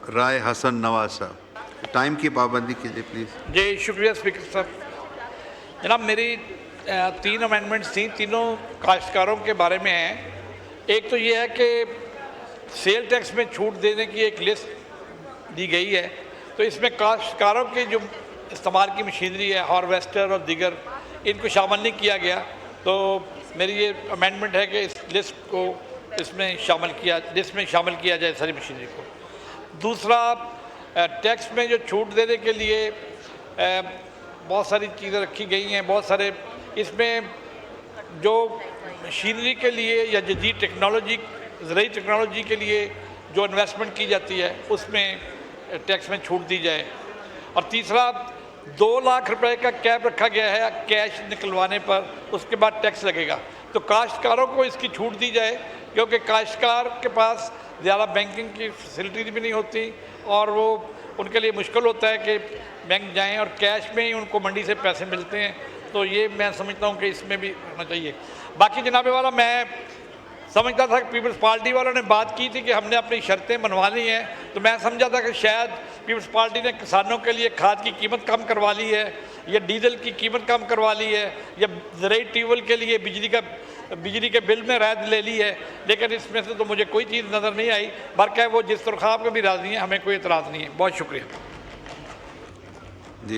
राय हसन नवाज साहब। टाइम की पाबंदी कीजिए प्लीज़। जी शुक्रिया स्पीकर साहब। जनाब मेरी 3 अमेंडमेंट्स थी, तीनों काश्तकारों के बारे में हैं। एक तो ये है कि सेल टैक्स में छूट देने की एक लिस्ट दी गई है, तो इसमें काश्तकारों की जो इस्तेमाल की मशीनरी है, हार्वेस्टर और दीगर, इनको शामिल नहीं किया गया। तो मेरी ये अमेंडमेंट है कि इस लिस्ट को इसमें शामिल किया जाए सारी मशीनरी को। दूसरा, टैक्स में जो छूट देने के लिए बहुत सारी चीज़ें रखी गई हैं, बहुत सारे इसमें जो मशीनरी के लिए या जदीद टेक्नोलॉजी, ज़रूरी टेक्नोलॉजी के लिए जो इन्वेस्टमेंट की जाती है उसमें टैक्स में छूट दी जाए। और तीसरा, 2 लाख रुपए का कैप रखा गया है कैश निकलवाने पर, उसके बाद टैक्स लगेगा। तो काश्तकारों को इसकी छूट दी जाए, क्योंकि काश्तकार के पास ज़्यादा बैंकिंग की फैसिलिटीज भी नहीं होती और वो उनके लिए मुश्किल होता है कि बैंक जाएं और कैश में ही उनको मंडी से पैसे मिलते हैं। तो ये मैं समझता हूँ कि इसमें भी होना चाहिए। बाकी जनाबे वाला, मैं समझता था कि पीपल्स पार्टी वालों ने बात की थी कि हमने अपनी शर्तें मनवा ली हैं, तो मैं समझा था कि शायद पीपल्स पार्टी ने किसानों के लिए खाद की कीमत कम करवा ली है या डीजल की कीमत कम करवा ली है या ज़रूरी ट्यूबवेल के लिए बिजली के बिल में राहत ले ली है। लेकिन इसमें से तो मुझे कोई चीज़ नज़र नहीं आई। बल्कि वो जिस तरह आप भी राज़ी हैं, हमें कोई एतराज़ नहीं है। बहुत शुक्रिया।